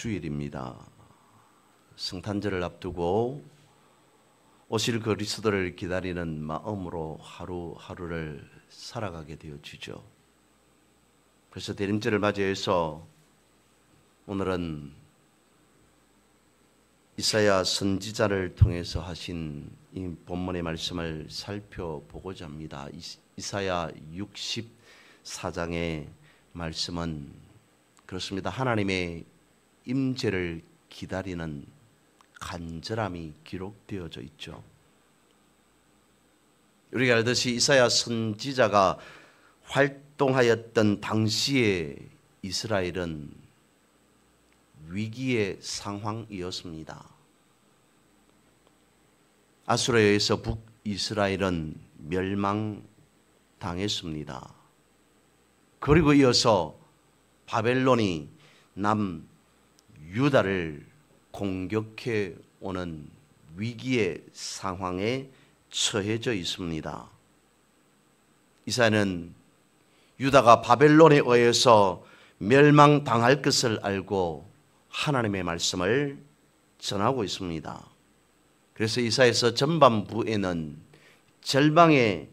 주일입니다. 성탄절을 앞두고 오실 그리스도를 기다리는 마음으로 하루하루를 살아가게 되어지죠. 그래서 대림절을 맞이해서 오늘은 이사야 선지자를 통해서 하신 이 본문의 말씀을 살펴보고자 합니다. 이사야 64장의 말씀은 그렇습니다. 하나님의 임재를 기다리는 간절함이 기록되어져 있죠. 우리가 알듯이 이사야 선지자가 활동하였던 당시의 이스라엘은 위기의 상황이었습니다. 아수르에 의해서 북이스라엘은 멸망당했습니다. 그리고 이어서 바벨론이 남유다를 공격해 오는 위기의 상황에 처해져 있습니다. 이사야는 유다가 바벨론에 의해서 멸망당할 것을 알고 하나님의 말씀을 전하고 있습니다. 그래서 이사야서 전반부에는 절망에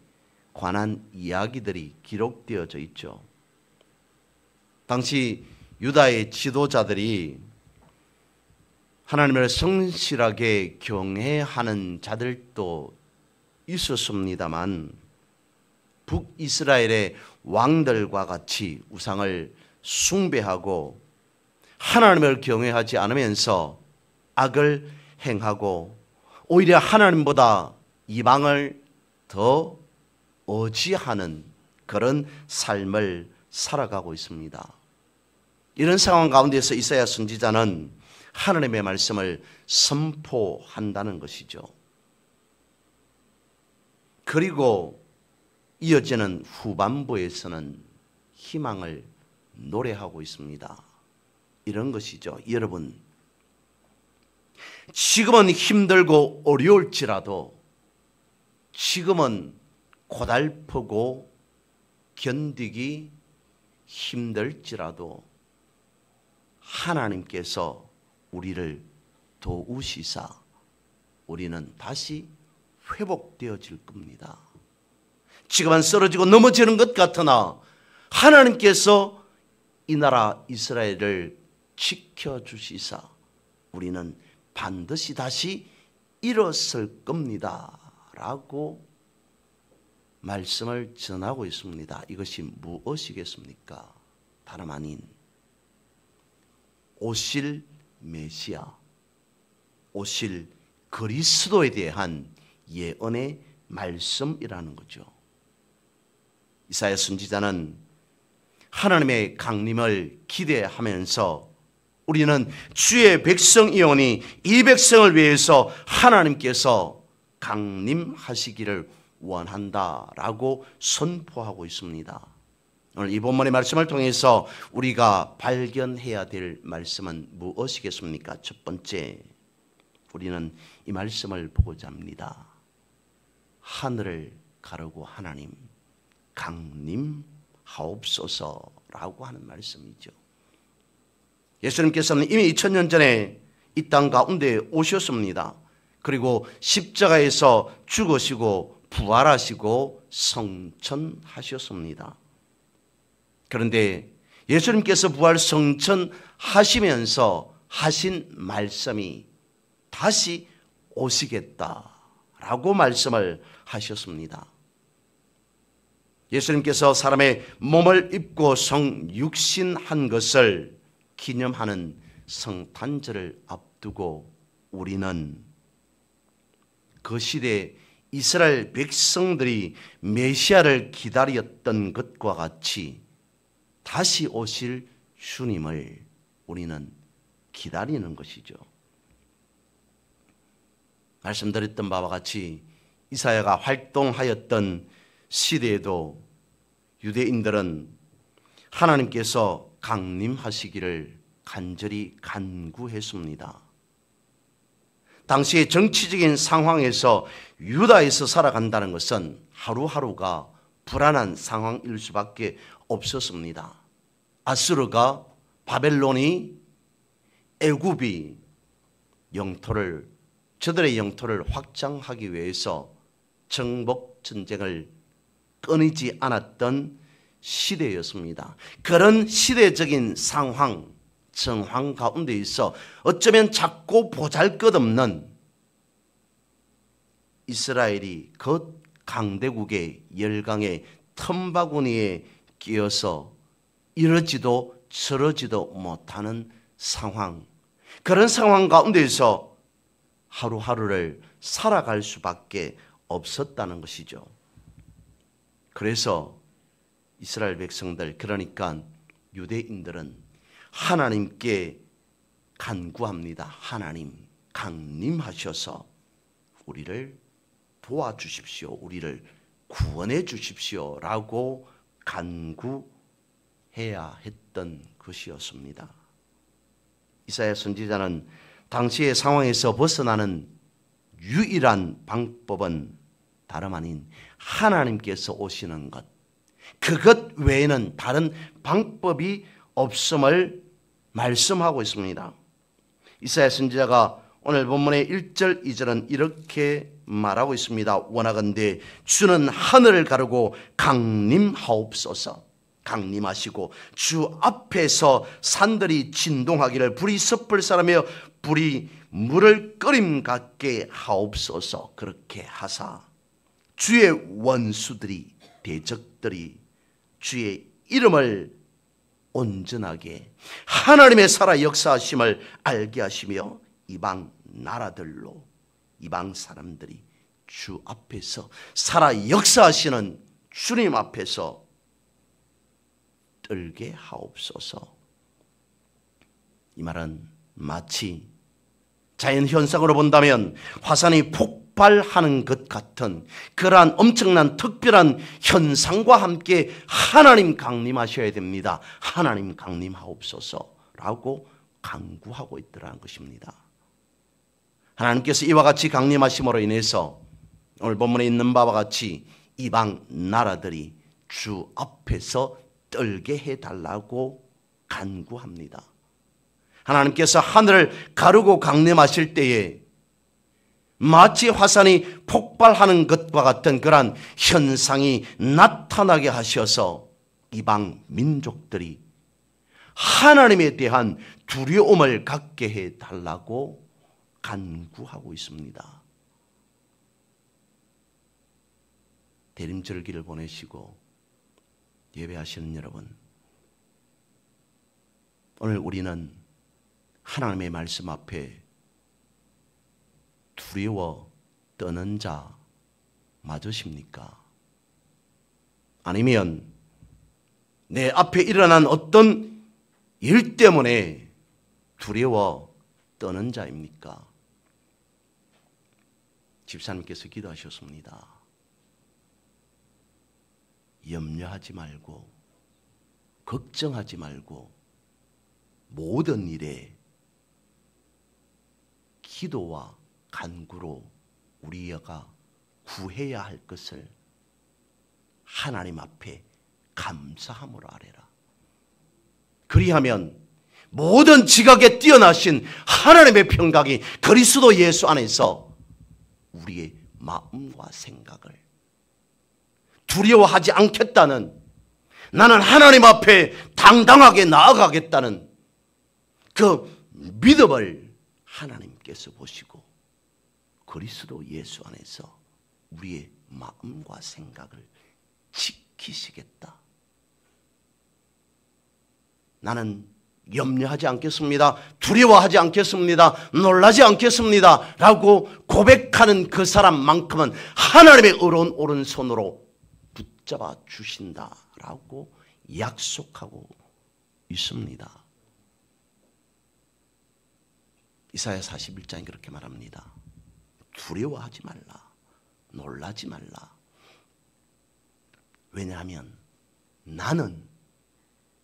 관한 이야기들이 기록되어져 있죠. 당시 유다의 지도자들이 하나님을 성실하게 경외하는 자들도 있었습니다만 북이스라엘의 왕들과 같이 우상을 숭배하고 하나님을 경외하지 않으면서 악을 행하고 오히려 하나님보다 이방을 더 의지하는 그런 삶을 살아가고 있습니다. 이런 상황 가운데서 이사야 선지자는 하나님의 말씀을 선포한다는 것이죠. 그리고 이어지는 후반부에서는 희망을 노래하고 있습니다. 이런 것이죠. 여러분, 지금은 힘들고 어려울지라도, 지금은 고달프고 견디기 힘들지라도 하나님께서 우리를 도우시사 우리는 다시 회복되어질 겁니다. 지금은 쓰러지고 넘어지는 것 같으나 하나님께서 이 나라 이스라엘을 지켜주시사 우리는 반드시 다시 일어설 겁니다 라고 말씀을 전하고 있습니다. 이것이 무엇이겠습니까? 다름 아닌 오실 메시아, 오실 그리스도에 대한 예언의 말씀이라는 거죠. 이사야 선지자는 하나님의 강림을 기대하면서 우리는 주의 백성이오니 이 백성을 위해서 하나님께서 강림하시기를 원한다라고 선포하고 있습니다. 오늘 이 본문의 말씀을 통해서 우리가 발견해야 될 말씀은 무엇이겠습니까? 첫 번째, 우리는 이 말씀을 보고자 합니다. 하늘을 가르고 하나님 강림하옵소서라고 하는 말씀이죠. 예수님께서는 이미 2000년 전에 이 땅 가운데 오셨습니다. 그리고 십자가에서 죽으시고 부활하시고 성천하셨습니다. 그런데 예수님께서 부활 성천하시면서 하신 말씀이 다시 오시겠다라고 말씀을 하셨습니다. 예수님께서 사람의 몸을 입고 성육신한 것을 기념하는 성탄절을 앞두고 우리는 그 시대에 이스라엘 백성들이 메시아를 기다렸던 것과 같이 다시 오실 주님을 우리는 기다리는 것이죠. 말씀드렸던 바와 같이 이사야가 활동하였던 시대에도 유대인들은 하나님께서 강림하시기를 간절히 간구했습니다. 당시의 정치적인 상황에서 유다에서 살아간다는 것은 하루하루가 불안한 상황일 수밖에 없었습니다. 아수르가, 바벨론이 애굽이 저들의 영토를 확장하기 위해서 정복 전쟁을 끊이지 않았던 시대였습니다. 그런 시대적인 정황 가운데 있어 어쩌면 작고 보잘것없는 이스라엘이 그 강대국의 열강의 틈바구니에 끼어서 이러지도 저러지도 못하는 상황, 그런 상황 가운데에서 하루하루를 살아갈 수밖에 없었다는 것이죠. 그래서 이스라엘 백성들, 그러니까 유대인들은 하나님께 간구합니다. 하나님 강림하셔서 우리를 도와주십시오. 우리를 구원해 주십시오. 라고 간구해야 했던 것이었습니다. 이사야 선지자는 당시의 상황에서 벗어나는 유일한 방법은 다름 아닌 하나님께서 오시는 것, 그것 외에는 다른 방법이 없음을 말씀하고 있습니다. 이사야 선지자가 오늘 본문의 1절, 2절은 이렇게 말하고 있습니다. 원하건대 주는 하늘을 가르고 강림하옵소서. 강림하시고 주 앞에서 산들이 진동하기를 불이 섭을 사람이여 불이 물을 끓임 같게 하옵소서. 그렇게 하사 주의 원수들이, 대적들이 주의 이름을 온전하게 하나님의 살아 역사하심을 알게 하시며 이방 나라들로, 이방 사람들이 주 앞에서 살아 역사하시는 주님 앞에서 떨게 하옵소서. 이 말은 마치 자연 현상으로 본다면 화산이 폭발하는 것 같은 그러한 엄청난 특별한 현상과 함께 하나님 강림하셔야 됩니다. 하나님 강림하옵소서라고 간구하고 있더라는 것입니다. 하나님께서 이와 같이 강림하심으로 인해서 오늘 본문에 있는 바와 같이 이방 나라들이 주 앞에서 떨게 해달라고 간구합니다. 하나님께서 하늘을 가르고 강림하실 때에 마치 화산이 폭발하는 것과 같은 그러한 현상이 나타나게 하셔서 이방 민족들이 하나님에 대한 두려움을 갖게 해달라고 간구하고 있습니다. 대림절기를 보내시고 예배하시는 여러분, 오늘 우리는 하나님의 말씀 앞에 두려워 떠는 자 맞으십니까? 아니면 내 앞에 일어난 어떤 일 때문에 두려워 떠는 자입니까? 집사님께서 기도하셨습니다. 염려하지 말고 걱정하지 말고 모든 일에 기도와 간구로 우리가 구해야 할 것을 하나님 앞에 감사함으로 아뢰라. 그리하면 모든 지각에 뛰어나신 하나님의 평강이 그리스도 예수 안에서 우리의 마음과 생각을 두려워하지 않겠다는, 나는 하나님 앞에 당당하게 나아가겠다는 그 믿음을 하나님께서 보시고 그리스도 예수 안에서 우리의 마음과 생각을 지키시겠다. 나는 염려하지 않겠습니다. 두려워하지 않겠습니다. 놀라지 않겠습니다. 라고 고백하는 그 사람만큼은 하나님의 의로운 오른손으로 붙잡아 주신다라고 약속하고 있습니다. 이사야 41장이 그렇게 말합니다. 두려워하지 말라. 놀라지 말라. 왜냐하면 나는,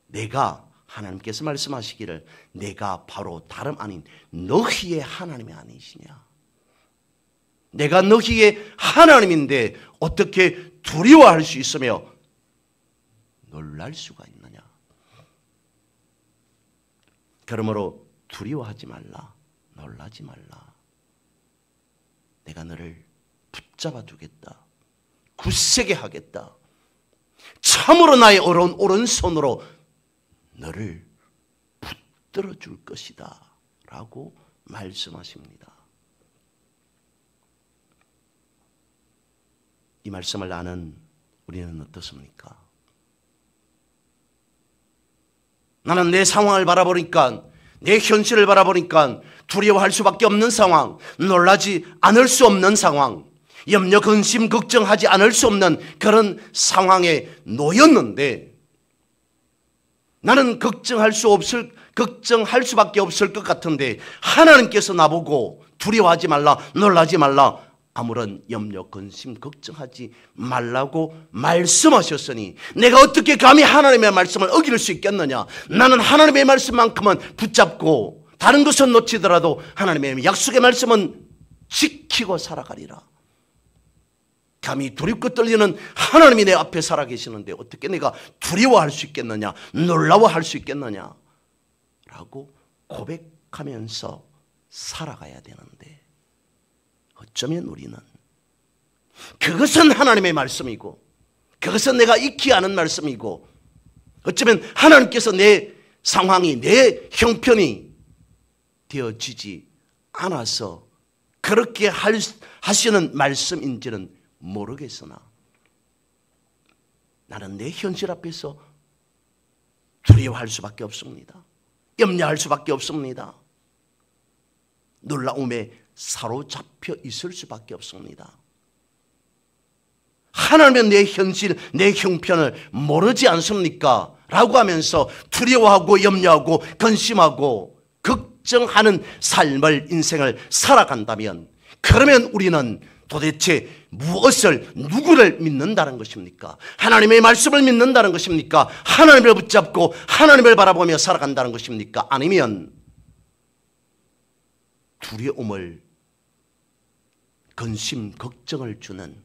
내가, 하나님께서 말씀하시기를 내가 바로 다름 아닌 너희의 하나님이 아니시냐. 내가 너희의 하나님인데 어떻게 두려워할 수 있으며 놀랄 수가 있느냐. 그러므로 두려워하지 말라. 놀라지 말라. 내가 너를 붙잡아 주겠다. 굳세게 하겠다. 참으로 나의 오른손으로 너를 붙들어 줄 것이다 라고 말씀하십니다. 이 말씀을 아는 우리는 어떻습니까? 나는 내 상황을 바라보니까, 내 현실을 바라보니까 두려워할 수밖에 없는 상황, 놀라지 않을 수 없는 상황, 염려, 근심, 걱정하지 않을 수 없는 그런 상황에 놓였는데, 나는 걱정할 수밖에 없을 것 같은데 하나님께서 나보고 두려워하지 말라, 놀라지 말라, 아무런 염려, 근심, 걱정하지 말라고 말씀하셨으니 내가 어떻게 감히 하나님의 말씀을 어길 수 있겠느냐. 나는 하나님의 말씀만큼은 붙잡고 다른 것은 놓치더라도 하나님의 약속의 말씀은 지키고 살아가리라. 감히 두렵고 떨리는 하나님이 내 앞에 살아계시는데 어떻게 내가 두려워할 수 있겠느냐, 놀라워할 수 있겠느냐 라고 고백하면서 살아가야 되는데, 어쩌면 우리는 그것은 하나님의 말씀이고 그것은 내가 익히 아는 말씀이고 어쩌면 하나님께서 내 상황이, 내 형편이 되어지지 않아서 그렇게 하시는 말씀인지는 모르겠으나 나는 내 현실 앞에서 두려워할 수밖에 없습니다. 염려할 수밖에 없습니다. 놀라움에 사로잡혀 있을 수밖에 없습니다. 하나님은 내 현실, 내 형편을 모르지 않습니까? 라고 하면서 두려워하고 염려하고 근심하고 걱정하는 삶을, 인생을 살아간다면, 그러면 우리는 도대체 무엇을, 누구를 믿는다는 것입니까? 하나님의 말씀을 믿는다는 것입니까? 하나님을 붙잡고 하나님을 바라보며 살아간다는 것입니까? 아니면 두려움을, 근심, 걱정을 주는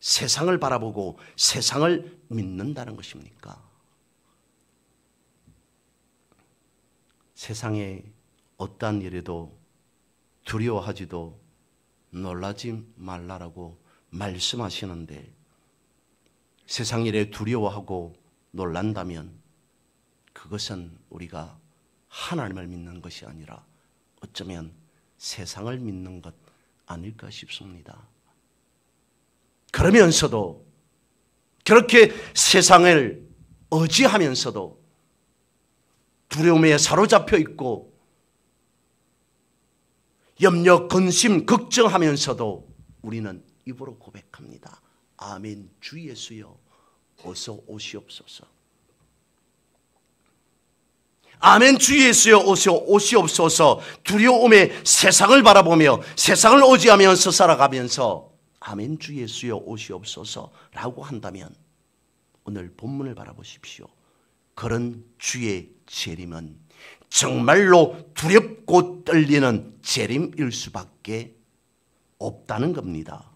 세상을 바라보고 세상을 믿는다는 것입니까? 세상에 어떠한 일에도 두려워하지도 놀라지 말라라고 말씀하시는데, 세상 일에 두려워하고 놀란다면 그것은 우리가 하나님을 믿는 것이 아니라 어쩌면 세상을 믿는 것 아닐까 싶습니다. 그러면서도, 그렇게 세상을 의지하면서도 두려움에 사로잡혀 있고 염려, 근심, 걱정하면서도 우리는 입으로 고백합니다. 아멘, 주 예수여 어서 오시옵소서. 아멘, 주 예수여 어서 오시옵소서. 두려움에 세상을 바라보며 세상을 의지하면서 살아가면서 아멘, 주 예수여 오시옵소서 라고 한다면 오늘 본문을 바라보십시오. 그런 주의 재림은 정말로 두렵고 떨리는 재림일 수밖에 없다는 겁니다.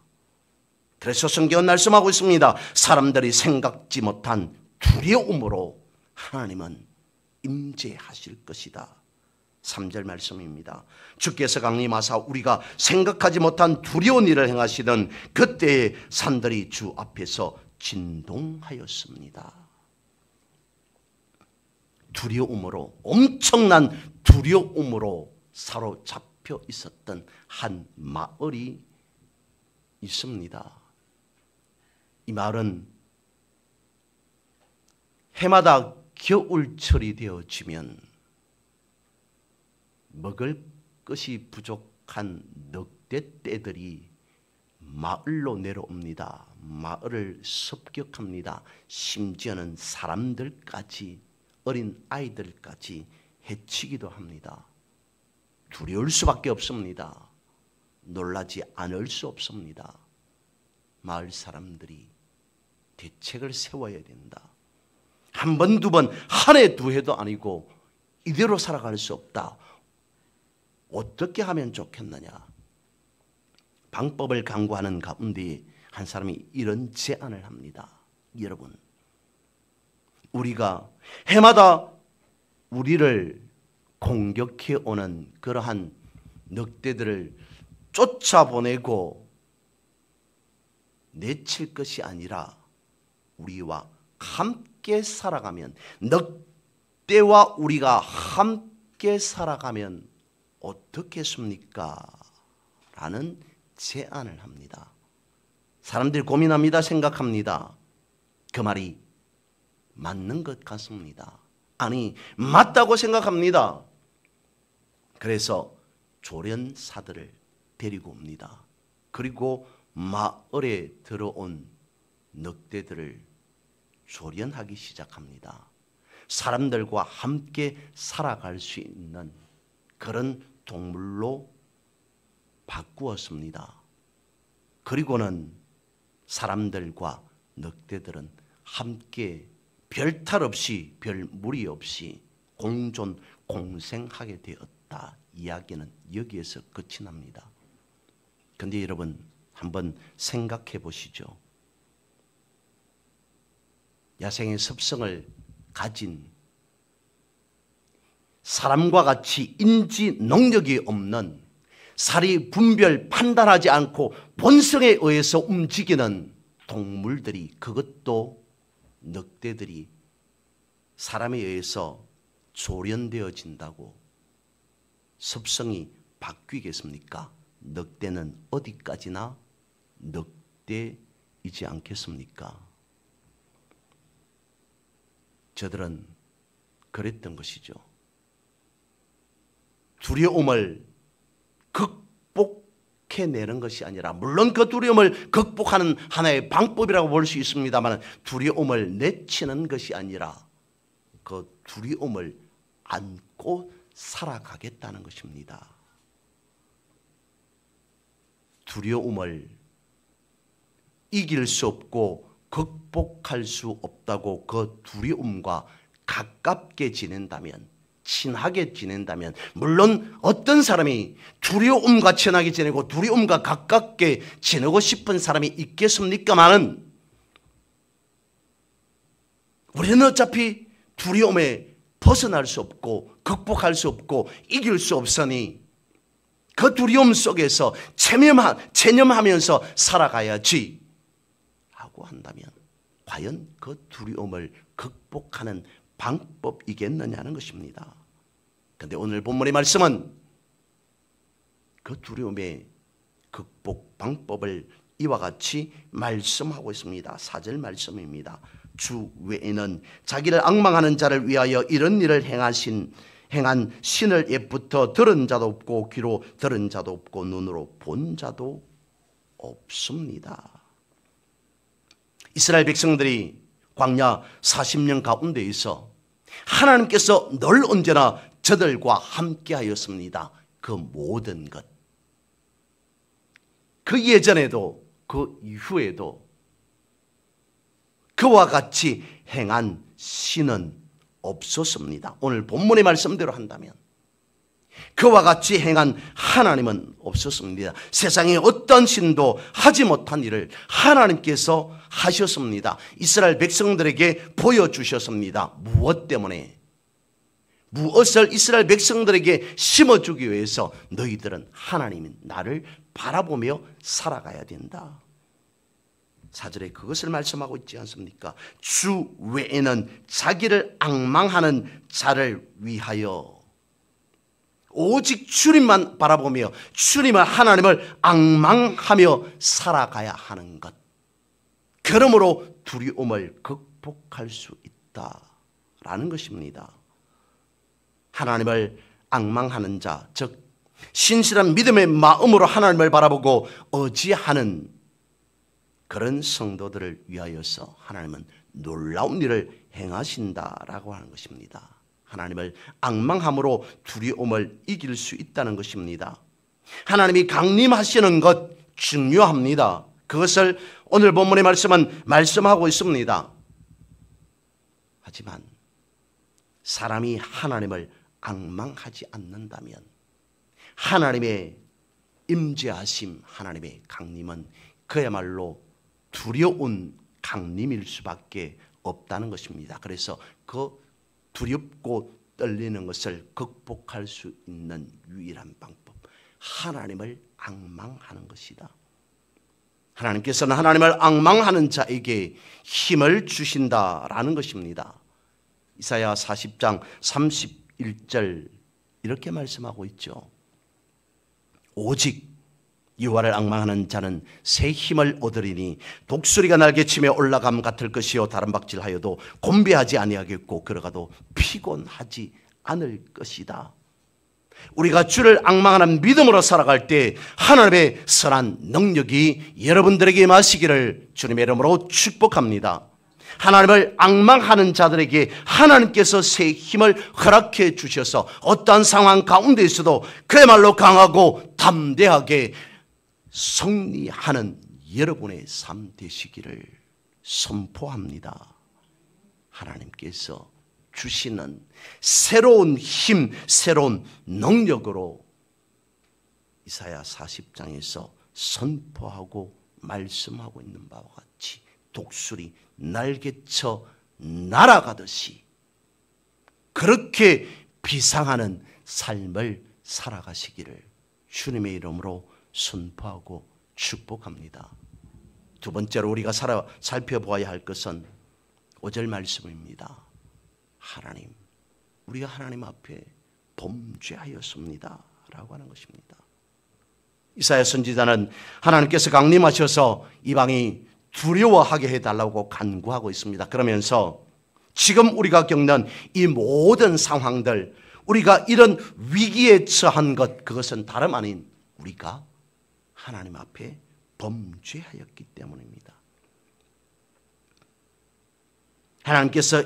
그래서 성경은 말씀하고 있습니다. 사람들이 생각지 못한 두려움으로 하나님은 임재하실 것이다. 3절 말씀입니다. 주께서 강림하사 우리가 생각하지 못한 두려운 일을 행하시던 그때의 산들이 주 앞에서 진동하였습니다. 두려움으로, 엄청난 두려움으로 사로잡혀 있었던 한 마을이 있습니다. 이 마을은 해마다 겨울철이 되어지면 먹을 것이 부족한 넉대 떼들이 마을로 내려옵니다. 마을을 습격합니다. 심지어는 사람들까지, 어린 아이들까지 해치기도 합니다. 두려울 수밖에 없습니다. 놀라지 않을 수 없습니다. 마을 사람들이 대책을 세워야 된다. 한 번, 두 번, 한 해, 두 해도 아니고 이대로 살아갈 수 없다. 어떻게 하면 좋겠느냐? 방법을 강구하는 가운데 한 사람이 이런 제안을 합니다. 여러분, 우리가 해마다 우리를 공격해 오는 그러한 늑대들을 쫓아보내고 내칠 것이 아니라 우리와 함께 살아가면, 늑대와 우리가 함께 살아가면 어떻겠습니까? 라는 제안을 합니다. 사람들이 고민합니다. 생각합니다. 그 말이 맞는 것 같습니다. 아니, 맞다고 생각합니다. 그래서 조련사들을 데리고 옵니다. 그리고 마을에 들어온 늑대들을 조련하기 시작합니다. 사람들과 함께 살아갈 수 있는 그런 동물로 바꾸었습니다. 그리고는 사람들과 늑대들은 함께 별 탈 없이, 별 무리 없이 공존 공생하게 되었다. 이야기는 여기에서 끝이 납니다. 그런데 여러분, 한번 생각해 보시죠. 야생의 습성을 가진, 사람과 같이 인지 능력이 없는, 사리 분별 판단하지 않고 본성에 의해서 움직이는 동물들이, 그것도 늑대들이 사람에 의해서 조련되어진다고 습성이 바뀌겠습니까? 늑대는 어디까지나 늑대이지 않겠습니까? 저들은 그랬던 것이죠. 두려움을 극복해내는 것이 아니라, 물론 그 두려움을 극복하는 하나의 방법이라고 볼 수 있습니다만, 두려움을 내치는 것이 아니라 그 두려움을 안고 살아가겠다는 것입니다. 두려움을 이길 수 없고 극복할 수 없다고 그 두려움과 가깝게 지낸다면, 친하게 지낸다면, 물론 어떤 사람이 두려움과 친하게 지내고 두려움과 가깝게 지내고 싶은 사람이 있겠습니까마는, 우리는 어차피 두려움에 벗어날 수 없고 극복할 수 없고 이길 수 없으니 그 두려움 속에서 체념하면서 살아가야지 라고 한다면, 과연 그 두려움을 극복하는 방법이겠느냐는 것입니다. 그런데 오늘 본문의 말씀은 그 두려움의 극복 방법을 이와 같이 말씀하고 있습니다. 4절 말씀입니다. 주 외에는 자기를 앙망하는 자를 위하여 이런 일을 행한 신을 옛부터 들은 자도 없고 귀로 들은 자도 없고 눈으로 본 자도 없습니다. 이스라엘 백성들이 광야 40년 가운데 있어 하나님께서 늘 언제나 저들과 함께 하였습니다. 그 모든 것, 그 예전에도 그 이후에도 그와 같이 행한 신은 없었습니다. 오늘 본문의 말씀대로 한다면 그와 같이 행한 하나님은 없었습니다. 세상에 어떤 신도 하지 못한 일을 하나님께서 하셨습니다. 이스라엘 백성들에게 보여주셨습니다. 무엇 때문에? 무엇을 이스라엘 백성들에게 심어주기 위해서? 너희들은 하나님인 나를 바라보며 살아가야 된다. 4절에 그것을 말씀하고 있지 않습니까? 주 외에는 자기를 앙망하는 자를 위하여 오직 주님만 바라보며 주님을, 하나님을 앙망하며 살아가야 하는 것. 그러므로 두려움을 극복할 수 있다라는 것입니다. 하나님을 앙망하는 자, 즉 신실한 믿음의 마음으로 하나님을 바라보고 의지하는 그런 성도들을 위하여서 하나님은 놀라운 일을 행하신다라고 하는 것입니다. 하나님을 앙망함으로 두려움을 이길 수 있다는 것입니다. 하나님이 강림하시는 것 중요합니다. 그것을 오늘 본문의 말씀은 말씀하고 있습니다. 하지만 사람이 하나님을 앙망하지 않는다면 하나님의 임재하심, 하나님의 강림은 그야말로 두려운 강림일 수밖에 없다는 것입니다. 그래서 그 두렵고 떨리는 것을 극복할 수 있는 유일한 방법, 하나님을 앙망하는 것이다. 하나님께서는 하나님을 앙망하는 자에게 힘을 주신다라는 것입니다. 이사야 40장 31절 이렇게 말씀하고 있죠. 오직 여호와를 앙망하는 자는 새 힘을 얻으리니 독수리가 날개치며 올라감 같을 것이요 다른 박질하여도 곤배하지 아니하겠고 걸어가도 피곤하지 않을 것이다. 우리가 주를 앙망하는 믿음으로 살아갈 때 하나님의 선한 능력이 여러분들에게 임하시기를 주님의 이름으로 축복합니다. 하나님을 앙망하는 자들에게 하나님께서 새 힘을 허락해 주셔서 어떠한 상황 가운데에서도 그야말로 강하고 담대하게 승리하는 여러분의 삶 되시기를 선포합니다. 하나님께서 주시는 새로운 힘, 새로운 능력으로 이사야 40장에서 선포하고 말씀하고 있는 바와 같이 독수리 날개쳐 날아가듯이 그렇게 비상하는 삶을 살아가시기를 주님의 이름으로 선포하고 축복합니다. 두 번째로 우리가 살펴보아야 할 것은 5절 말씀입니다. 하나님, 우리가 하나님 앞에 범죄하였습니다 라고 하는 것입니다. 이사야 선지자는 하나님께서 강림하셔서 이방이 두려워하게 해달라고 간구하고 있습니다. 그러면서 지금 우리가 겪는 이 모든 상황들, 우리가 이런 위기에 처한 것, 그것은 다름 아닌 우리가 하나님 앞에 범죄하였기 때문입니다. 하나님께서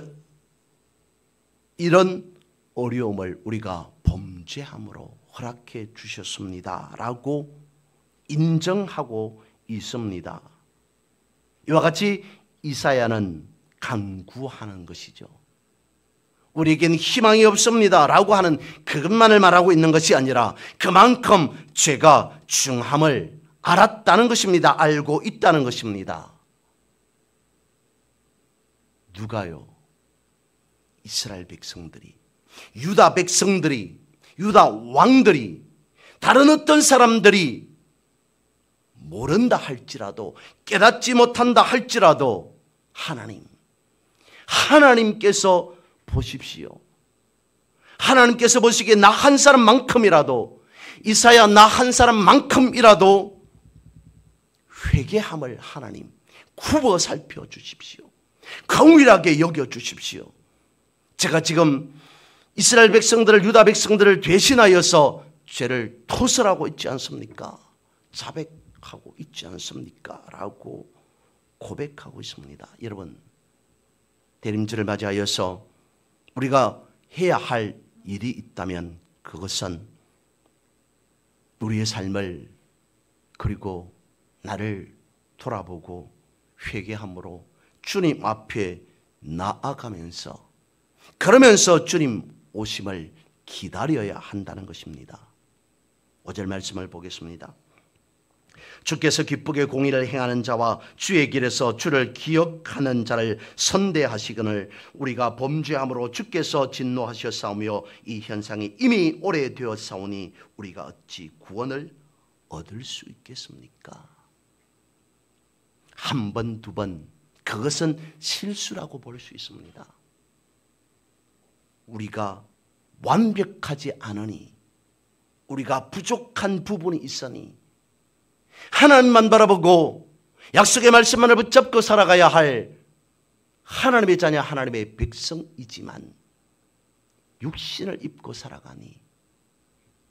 이런 어려움을 우리가 범죄함으로 허락해 주셨습니다 라고 인정하고 있습니다. 이와 같이 이사야는 간구하는 것이죠. 우리에게는 희망이 없습니다 라고 하는 그것만을 말하고 있는 것이 아니라 그만큼 죄가 중함을 알았다는 것입니다. 알고 있다는 것입니다. 누가요? 이스라엘 백성들이, 유다 백성들이, 유다 왕들이, 다른 어떤 사람들이 모른다 할지라도, 깨닫지 못한다 할지라도 하나님께서 보십시오. 하나님께서 보시기에 나 한 사람만큼이라도, 이사야 나 한 사람만큼이라도 회개함을 하나님 굽어 살펴주십시오. 긍휼하게 여겨주십시오. 제가 지금 이스라엘 백성들을, 유다 백성들을 대신하여서 죄를 토설하고 있지 않습니까? 자백하고 있지 않습니까? 라고 고백하고 있습니다. 여러분, 대림절을 맞이하여서 우리가 해야 할 일이 있다면 그것은 우리의 삶을, 그리고 나를 돌아보고 회개함으로 주님 앞에 나아가면서, 그러면서 주님 오심을 기다려야 한다는 것입니다. 5절 말씀을 보겠습니다. 주께서 기쁘게 공의를 행하는 자와 주의 길에서 주를 기억하는 자를 선대하시거늘 우리가 범죄함으로 주께서 진노하셨사오며 이 현상이 이미 오래되었사오니 우리가 어찌 구원을 얻을 수 있겠습니까? 한 번, 두 번, 그것은 실수라고 볼 수 있습니다. 우리가 완벽하지 않으니, 우리가 부족한 부분이 있으니 하나님만 바라보고 약속의 말씀만을 붙잡고 살아가야 할 하나님의 자녀, 하나님의 백성이지만 육신을 입고 살아가니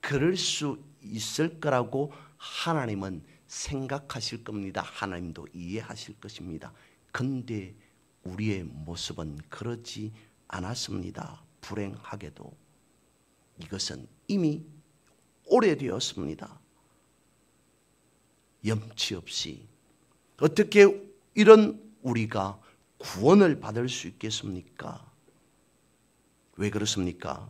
그럴 수 있을 거라고 하나님은 생각하실 겁니다. 하나님도 이해하실 것입니다. 근데 우리의 모습은 그러지 않았습니다. 불행하게도 이것은 이미 오래되었습니다. 염치 없이 어떻게 이런 우리가 구원을 받을 수 있겠습니까? 왜 그렇습니까?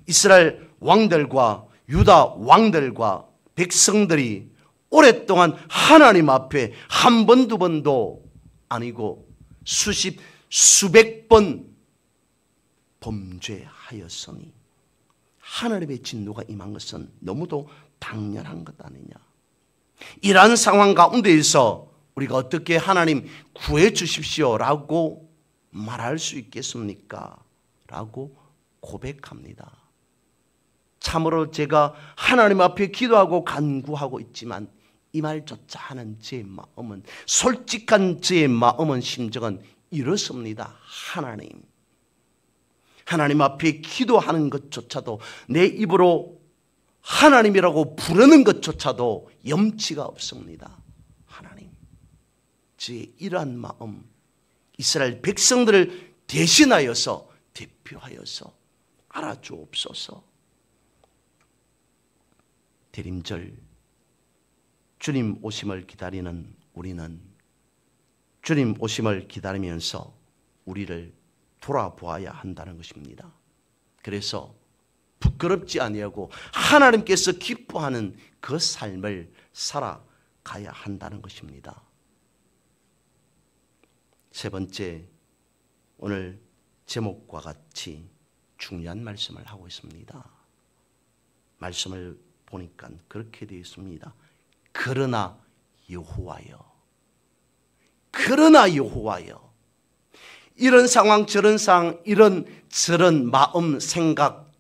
이스라엘 왕들과 유다 왕들과 백성들이 오랫동안 하나님 앞에 한 번, 두 번도 아니고 수백 번 범죄하였으니 하나님의 진노가 임한 것은 너무도 당연한 것 아니냐. 이러한 상황 가운데에서 우리가 어떻게 하나님 구해 주십시오라고 말할 수 있겠습니까? 라고 고백합니다. 참으로 제가 하나님 앞에 기도하고 간구하고 있지만 이 말조차 하는 제 마음은, 솔직한 제 마음은, 심정은 이렇습니다. 하나님 앞에 기도하는 것조차도, 내 입으로 하나님이라고 부르는 것조차도 염치가 없습니다. 하나님, 제 이러한 마음 이스라엘 백성들을 대신하여서, 대표하여서 알아주옵소서. 대림절 주님 오심을 기다리는 우리는 주님 오심을 기다리면서 우리를 돌아보아야 한다는 것입니다. 그래서 부끄럽지 아니하고 하나님께서 기뻐하는 그 삶을 살아가야 한다는 것입니다. 세 번째, 오늘 제목과 같이 중요한 말씀을 하고 있습니다. 말씀을 보니까 그렇게 되어 있습니다. 그러나 여호와여. 그러나 여호와여. 이런 상황 저런 상황, 이런 저런 마음 생각,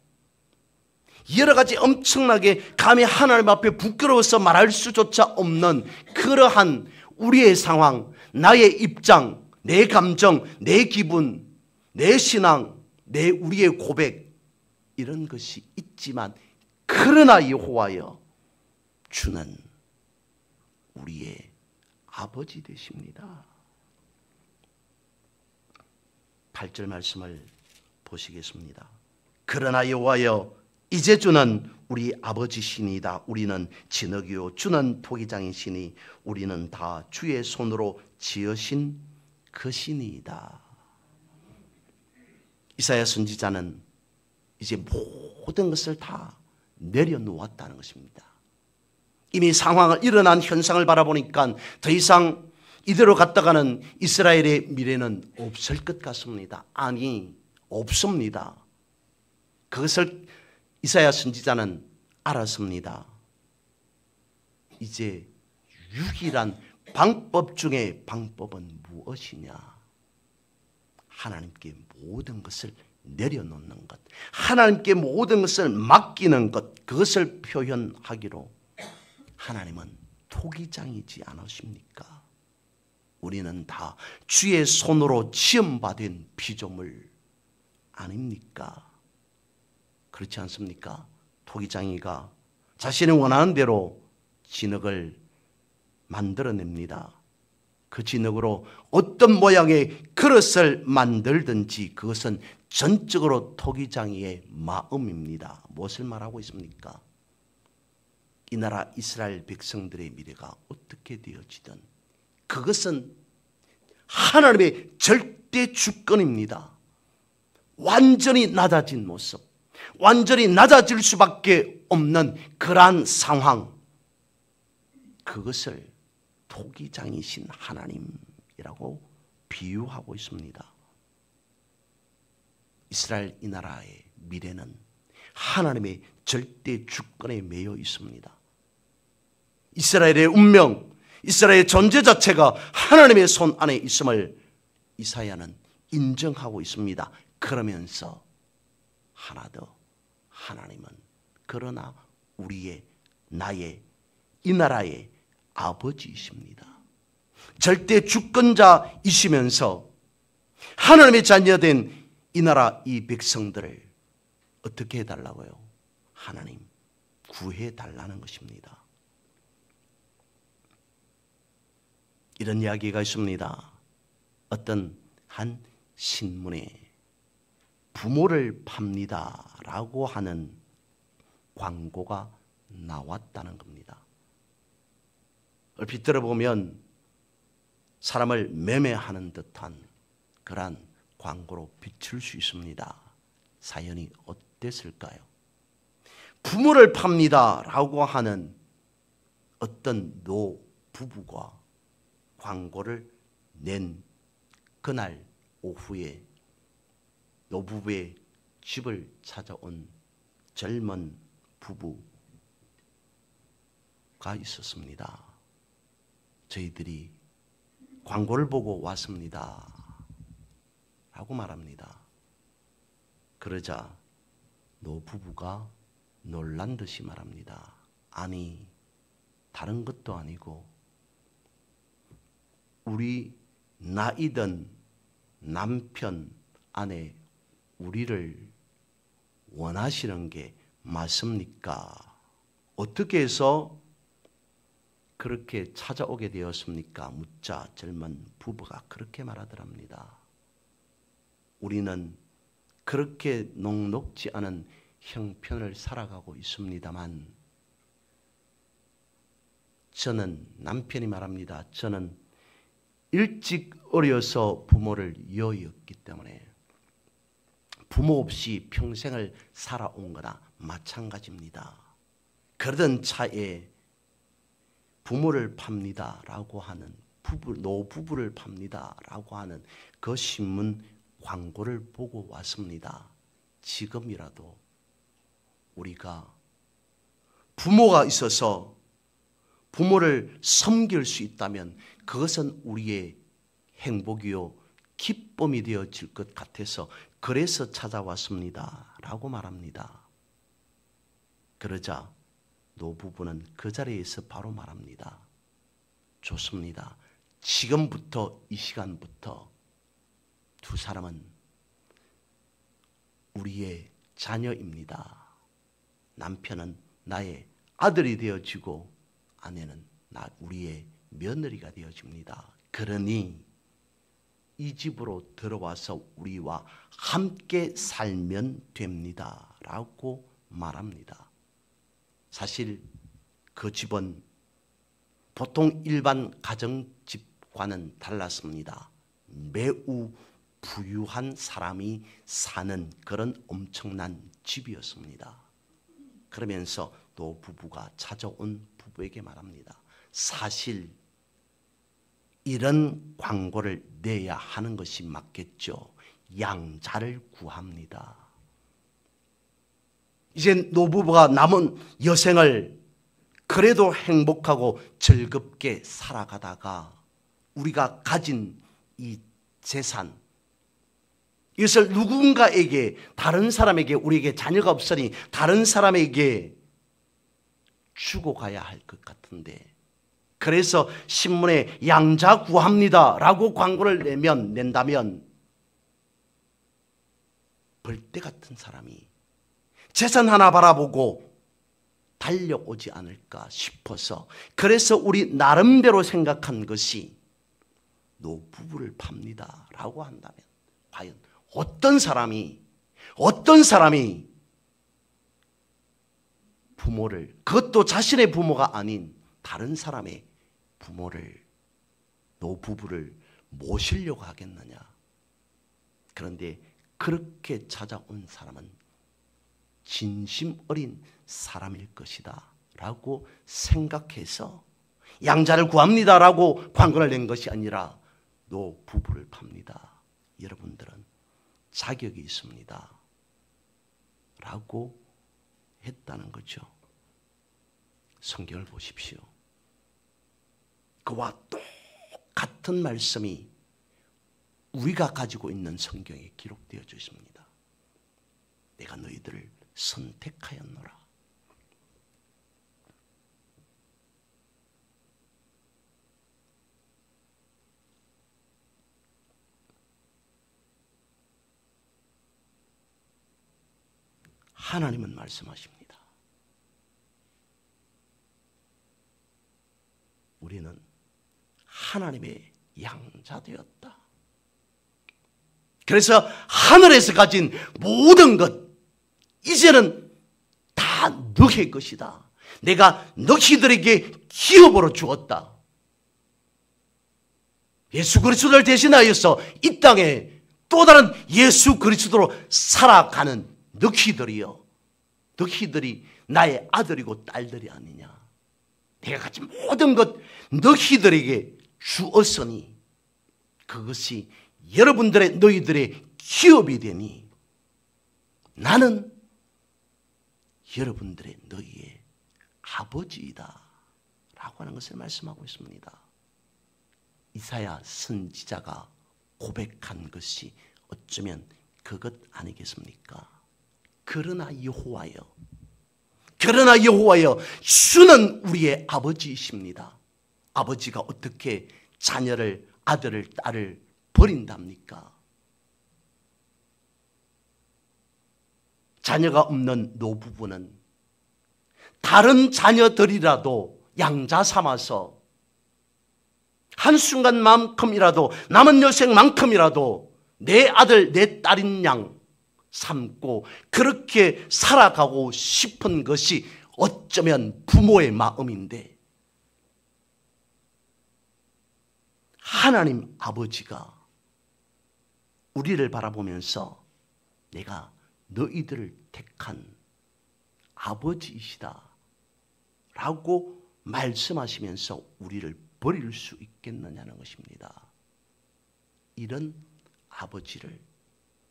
여러 가지 엄청나게 감히 하나님 앞에 부끄러워서 말할 수조차 없는 그러한 우리의 상황, 나의 입장, 내 감정, 내 기분, 내 신앙, 우리의 고백, 이런 것이 있지만 그러나 여호와여, 주는 우리의 아버지 되십니다. 8절 말씀을 보시겠습니다. 그러나 여호와여, 이제 주는 우리 아버지시니이다. 우리는 진흙이요 주는 토기장이시니 우리는 다 주의 손으로 지으신 것이니이다. 이사야 선지자는 이제 모든 것을 다 내려놓았다는 것입니다. 이미 상황을, 일어난 현상을 바라보니까 더 이상 이대로 갔다가는 이스라엘의 미래는 없을 것 같습니다. 아니, 없습니다. 그것을 이사야 선지자는 알았습니다. 이제 유일한 방법 중에 방법은 무엇이냐? 하나님께 모든 것을 내려놓는 것, 하나님께 모든 것을 맡기는 것, 그것을 표현하기로 하나님은 토기장이지 않으십니까? 우리는 다 주의 손으로 지음받은 피조물 아닙니까? 그렇지 않습니까? 토기장이가 자신이 원하는 대로 진흙을 만들어냅니다. 그 진흙으로 어떤 모양의 그릇을 만들든지 그것은 전적으로 토기장이의 마음입니다. 무엇을 말하고 있습니까? 이 나라 이스라엘 백성들의 미래가 어떻게 되어지든 그것은 하나님의 절대 주권입니다. 완전히 낮아진 모습, 완전히 낮아질 수밖에 없는 그러한 상황, 그것을 토기장이신 하나님이라고 비유하고 있습니다. 이스라엘 이 나라의 미래는 하나님의 절대 주권에 매여 있습니다. 이스라엘의 운명, 이스라엘의 존재 자체가 하나님의 손 안에 있음을 이사야는 인정하고 있습니다. 그러면서 하나 더, 하나님은 그러나 우리의, 나의, 이 나라의 아버지이십니다. 절대 주권자이시면서 하나님의 자녀된 이 나라 이 백성들을 어떻게 해달라고요? 하나님 구해달라는 것입니다. 이런 이야기가 있습니다. 어떤 한 신문에 부모를 팝니다 라고 하는 광고가 나왔다는 겁니다. 얼핏 들어보면 사람을 매매하는 듯한 그러한 광고로 비출 수 있습니다. 사연이 어땠을까요? 부모를 팝니다 라고 하는 어떤 노부부가 광고를 낸 그날 오후에 노부부의 집을 찾아온 젊은 부부가 있었습니다. 저희들이 광고를 보고 왔습니다 라고 말합니다. 그러자 노부부가 놀란 듯이 말합니다. 아니, 다른 것도 아니고 우리 나이든 남편, 아내, 우리를 원하시는 게 맞습니까? 어떻게 해서 그렇게 찾아오게 되었습니까? 묻자 젊은 부부가 그렇게 말하더랍니다. 우리는 그렇게 녹록지 않은 형편을 살아가고 있습니다만 저는, 남편이 말합니다. 저는 일찍 어려서 부모를 이어였기 때문에 부모 없이 평생을 살아온 거나 마찬가지입니다. 그러던 차에 부모를 팝니다 라고 하는 노부부를 팝니다 라고 하는 그 신문 광고를 보고 왔습니다. 지금이라도 우리가 부모가 있어서 부모를 섬길 수 있다면 그것은 우리의 행복이요 기쁨이 되어질 것 같아서 그래서 찾아왔습니다 라고 말합니다. 그러자 노부부는 그 자리에서 바로 말합니다. 좋습니다. 지금부터 이 시간부터 두 사람은 우리의 자녀입니다. 남편은 나의 아들이 되어지고 아내는 우리의 며느리가 되어집니다. 그러니 이 집으로 들어와서 우리와 함께 살면 됩니다 라고 말합니다. 사실 그 집은 보통 일반 가정집과는 달랐습니다. 매우 부유한 사람이 사는 그런 엄청난 집이었습니다. 그러면서 또 부부가 찾아온 부부에게 말합니다. 사실 이런 광고를 내야 하는 것이 맞겠죠. 양자를 구합니다. 이제 노부부가 남은 여생을 그래도 행복하고 즐겁게 살아가다가 우리가 가진 이 재산, 이것을 누군가에게, 다른 사람에게, 우리에게 자녀가 없으니 다른 사람에게 주고 가야 할 것 같은데, 그래서 신문에 양자 구합니다 라고 광고를 낸다면 벌떼 같은 사람이 재산 하나 바라보고 달려오지 않을까 싶어서, 그래서 우리 나름대로 생각한 것이 노부부를 팝니다 라고 한다면 과연 어떤 사람이 부모를, 그것도 자신의 부모가 아닌 다른 사람의 부모를, 노부부를 모시려고 하겠느냐. 그런데 그렇게 찾아온 사람은 진심 어린 사람일 것이다 라고 생각해서 양자를 구합니다 라고 광고를 낸 것이 아니라 노부부를 팝니다. 여러분들은 자격이 있습니다 라고 했다는 거죠. 성경을 보십시오. 그와 똑같은 말씀이 우리가 가지고 있는 성경에 기록되어져 있습니다. 내가 너희들을 선택하였노라. 하나님은 말씀하십니다. 우리는 하나님의 양자되었다. 그래서 하늘에서 가진 모든 것 이제는 다 너희 것이다. 내가 너희들에게 기업으로 주었다. 예수 그리스도를 대신하여서 이 땅에 또 다른 예수 그리스도로 살아가는 너희들이요, 너희들이 나의 아들이고 딸들이 아니냐. 내가 가진 모든 것 너희들에게 주었으니 그것이 너희들의 기업이 되니 나는 여러분들의 너희의 아버지이다 라고 하는 것을 말씀하고 있습니다. 이사야 선지자가 고백한 것이 어쩌면 그것 아니겠습니까? 그러나 여호와여, 그러나 여호와여, 주는 우리의 아버지이십니다. 아버지가 어떻게 자녀를, 아들을, 딸을 버린답니까? 자녀가 없는 노부부는 다른 자녀들이라도 양자 삼아서 한순간만큼이라도, 남은 여생만큼이라도 내 아들 내 딸인 양 삼고 그렇게 살아가고 싶은 것이 어쩌면 부모의 마음인데, 하나님 아버지가 우리를 바라보면서 내가 너희들을 택한 아버지이시다 라고 말씀하시면서 우리를 버릴 수 있겠느냐는 것입니다. 이런 아버지를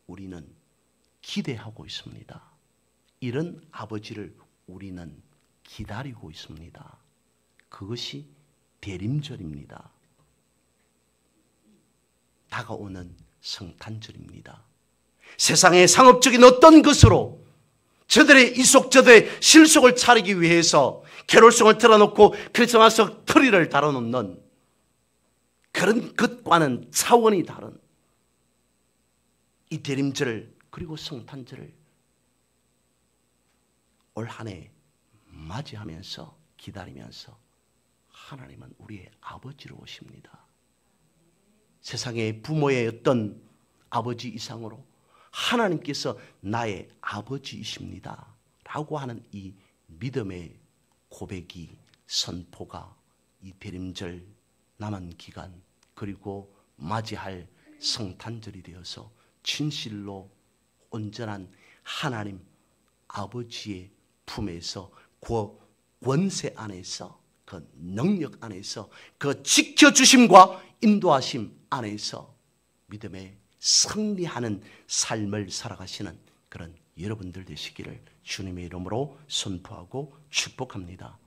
우리는 기대하고 있습니다. 이런 아버지를 우리는 기다리고 있습니다. 그것이 대림절입니다. 다가오는 성탄절입니다. 세상의 상업적인 어떤 것으로 저들의 이속, 저들의 실속을 차리기 위해서 캐롤송을 틀어놓고 크리스마스 트리를 달아놓는 그런 것과는 차원이 다른 이 대림절 그리고 성탄절을 올 한 해 맞이하면서 기다리면서 하나님은 우리의 아버지로 오십니다. 세상의 부모의 어떤 아버지 이상으로 하나님께서 나의 아버지이십니다 라고 하는 이 믿음의 고백이, 선포가 이 대림절 남은 기간 그리고 맞이할 성탄절이 되어서 진실로 온전한 하나님 아버지의 품에서 그 권세 안에서, 그 능력 안에서, 그 지켜주심과 인도하심 안에서 믿음의 승리하는 삶을 살아가시는 그런 여러분들 되시기를 주님의 이름으로 선포하고 축복합니다.